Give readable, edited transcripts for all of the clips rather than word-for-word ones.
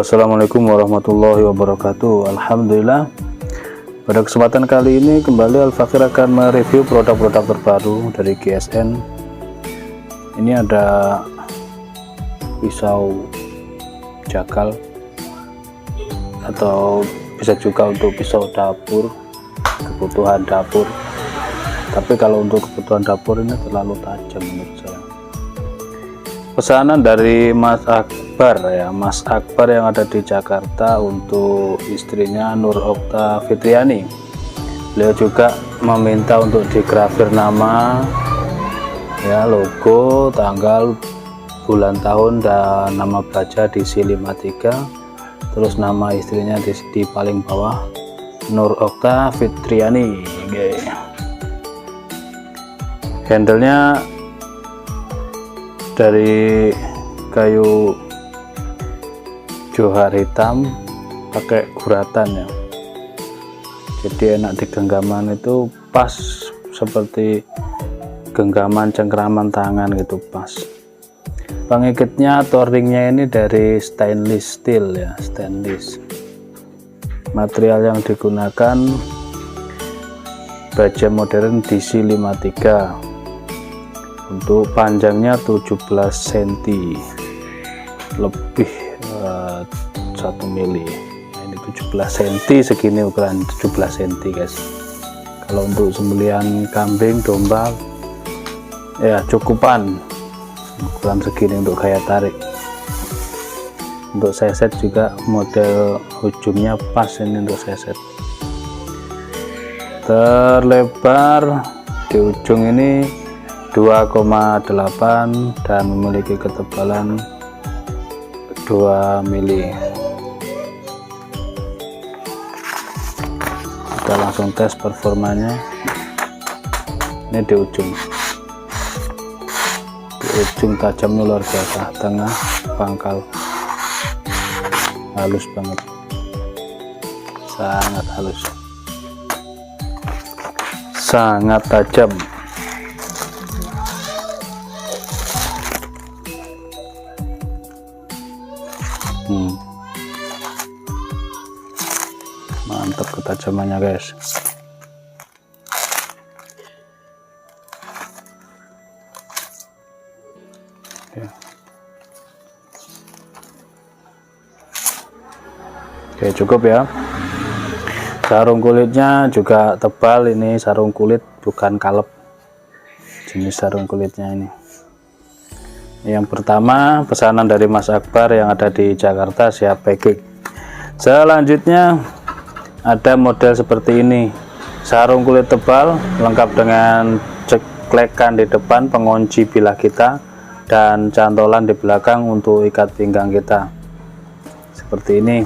Assalamualaikum warahmatullahi wabarakatuh. Alhamdulillah, pada kesempatan kali ini kembali Al-Fakir akan mereview produk-produk terbaru dari GSN. Ini ada pisau jakal atau bisa juga untuk pisau dapur, kebutuhan dapur, tapi kalau untuk kebutuhan dapur ini terlalu tajam menurut saya. Pesanan dari Mas Akbar ya, Mas Akbar yang ada di Jakarta untuk istrinya Nur Okta Fitriani. Beliau juga meminta untuk digrafir nama ya, logo, tanggal, bulan, tahun, dan nama baja di C53, terus nama istrinya di paling bawah, Nur Okta Fitriani. Handle-nya dari kayu johar hitam pakai guratan ya, jadi enak di genggaman, itu pas seperti genggaman cengkraman tangan gitu, pas. Pengikatnya atau ringnya ini dari stainless steel ya, stainless. Material yang digunakan baja modern DC53. Untuk panjangnya 17 cm lebih 1 mili. Nah, ini 17 cm, segini ukuran 17 cm guys. Kalau untuk sembelihan kambing, domba ya cukupan ukuran segini untuk gaya tarik. Untuk seset juga model ujungnya pas ini untuk seset. Terlebar di ujung ini 2,8 dan memiliki ketebalan 2 mili. Kita langsung tes performanya. Ini di ujung tajamnya luar biasa, tengah pangkal halus banget, sangat halus, sangat tajam. Mantap ketajamannya guys. Oke, cukup ya. Sarung kulitnya juga tebal, ini sarung kulit bukan kalep, jenis sarung kulitnya ini. Yang pertama pesanan dari Mas Akbar yang ada di Jakarta, siap packing. Selanjutnya ada model seperti ini, sarung kulit tebal lengkap dengan ceklekan di depan, pengunci bilah kita, dan cantolan di belakang untuk ikat pinggang kita. Seperti ini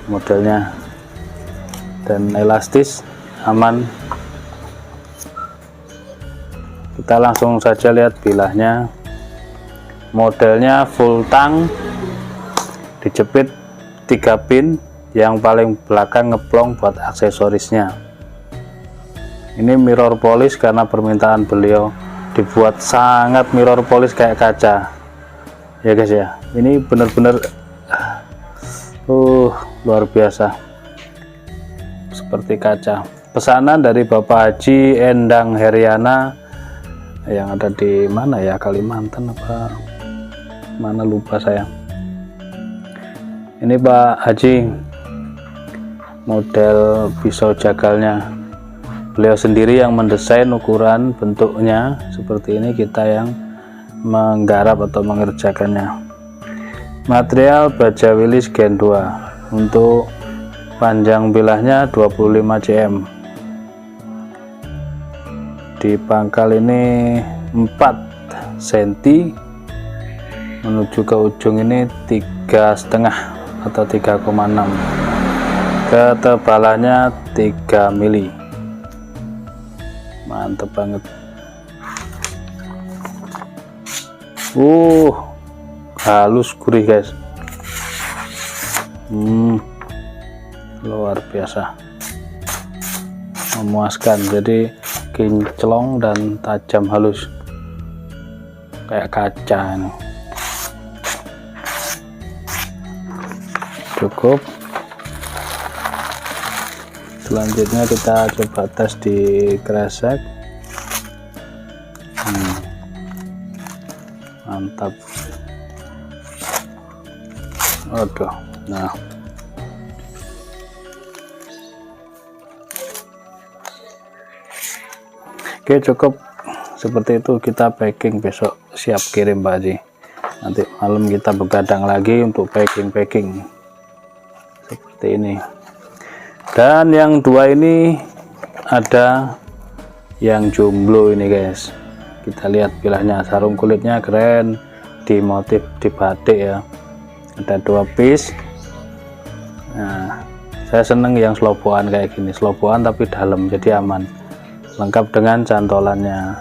modelnya, dan elastis, aman. Kita langsung saja lihat bilahnya. Modelnya full tang, dijepit 3 pin, yang paling belakang ngeplong buat aksesorisnya. Ini mirror polish karena permintaan beliau, dibuat sangat mirror polish kayak kaca ya guys ya. Ini bener-bener luar biasa, seperti kaca. Pesanan dari Bapak Haji Endang Heriana yang ada di mana ya, Kalimantan apa mana lupa saya. Ini Pak Haji, model pisau jagalnya beliau sendiri yang mendesain, ukuran bentuknya seperti ini, kita yang menggarap atau mengerjakannya. Material baja Willis Gen 2, untuk panjang bilahnya 25 cm, di pangkal ini 4 cm, menuju ke ujung ini 3,5 atau 3,6, ketebalannya 3 mili. Mantap banget. Halus, gurih guys. Luar biasa, memuaskan, jadi kinclong dan tajam, halus kayak kaca ini. cukup. Selanjutnya kita coba tes di kresek. Mantap. Aduh, nah oke, cukup seperti itu. Kita packing, besok siap kirim Pak Haji. Nanti malam kita begadang lagi untuk packing seperti ini. Dan yang dua ini ada yang jomblo ini guys, kita lihat bilahnya. Sarung kulitnya keren, di motif di batik ya, ada 2 piece. Nah, saya seneng yang selobokan kayak gini, selobokan tapi dalam, jadi aman, lengkap dengan cantolannya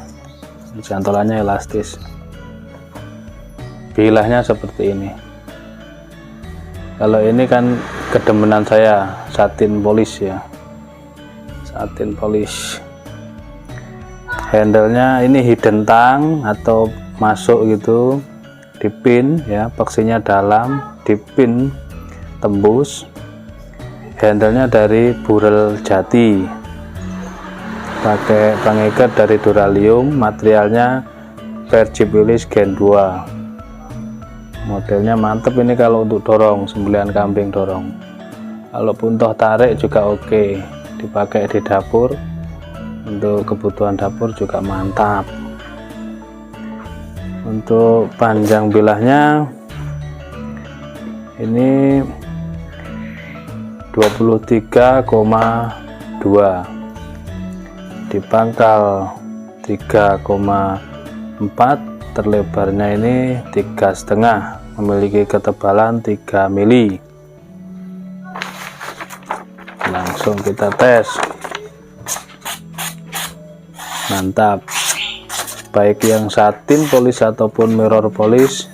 elastis. Bilahnya seperti ini. Kalau ini kan kedemenan saya, satin polish ya, satin polish. Handle-nya ini hidden tang atau masuk gitu, dipin ya, paksinya dalam, dipin tembus. Handle-nya dari burel jati, pakai pengikat dari duralium, materialnya Percipilis Gen 2. Modelnya mantep ini kalau untuk dorong, sembelihan kambing dorong. Kalaupun toh tarik juga oke, dipakai di dapur, untuk kebutuhan dapur juga mantap. Untuk panjang bilahnya ini 23,2, di pangkal 3,4, terlebarnya ini 3,5, memiliki ketebalan 3 mili. Langsung kita tes. Mantap, baik yang satin polish ataupun mirror polish,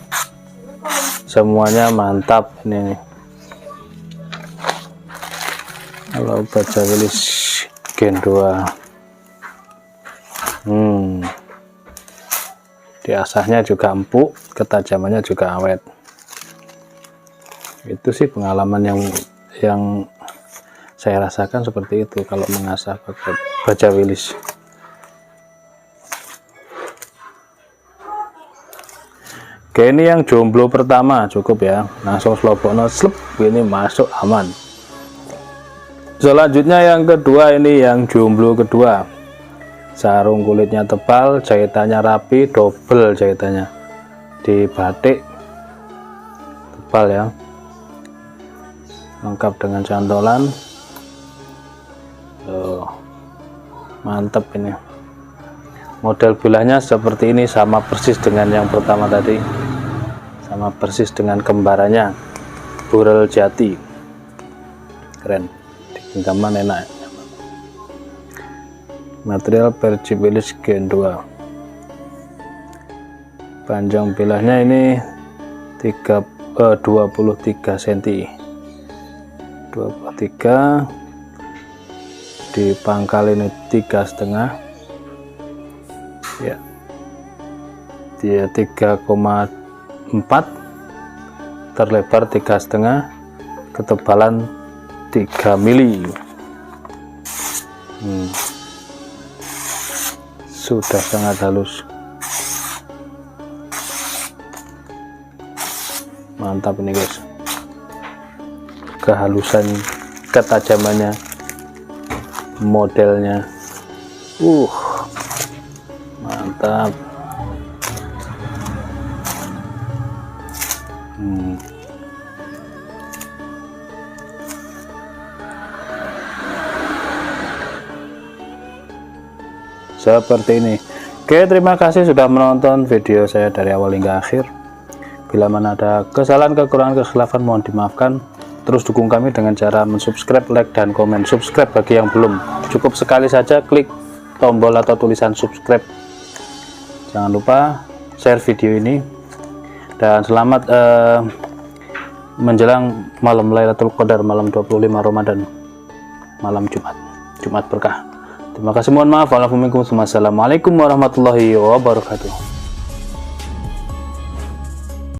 semuanya mantap ini. Kalau Percipilis Gen 2, diasahnya juga empuk, ketajamannya juga awet. Itu sih pengalaman yang saya rasakan seperti itu kalau mengasah pakai Percipilis. Oke, ini yang jomblo pertama cukup ya, langsung slobokno slep, ini masuk aman. Selanjutnya yang kedua, ini yang jomblo kedua. Sarung kulitnya tebal, jahitannya rapi, double jahitannya di batik, tebal ya, lengkap dengan cantolan. Mantap ini. Model bilahnya seperti ini, sama persis dengan yang pertama tadi, sama persis dengan kembarannya, burel jati, keren, di genggaman enak. Material Percipilis Gen 2. Panjang bilahnya ini 23 cm, 23, di pangkal ini 3,5 ya, dia 3,4, terlebar 3,5, ketebalan 3 mili. Sudah sangat halus, mantap ini guys, kehalusan, ketajamannya, modelnya, mantap. Seperti ini. Oke, terima kasih sudah menonton video saya dari awal hingga akhir. Bila mana ada kesalahan, kekurangan, kekhilafan mohon dimaafkan. Terus dukung kami dengan cara mensubscribe, like, dan komen. Subscribe bagi yang belum, cukup sekali saja klik tombol atau tulisan subscribe. Jangan lupa share video ini. Dan selamat menjelang malam Lailatul Qadar, malam 25 Ramadan, malam Jumat berkah. Terima kasih, mohon maaf. Assalamualaikum warahmatullahi wabarakatuh.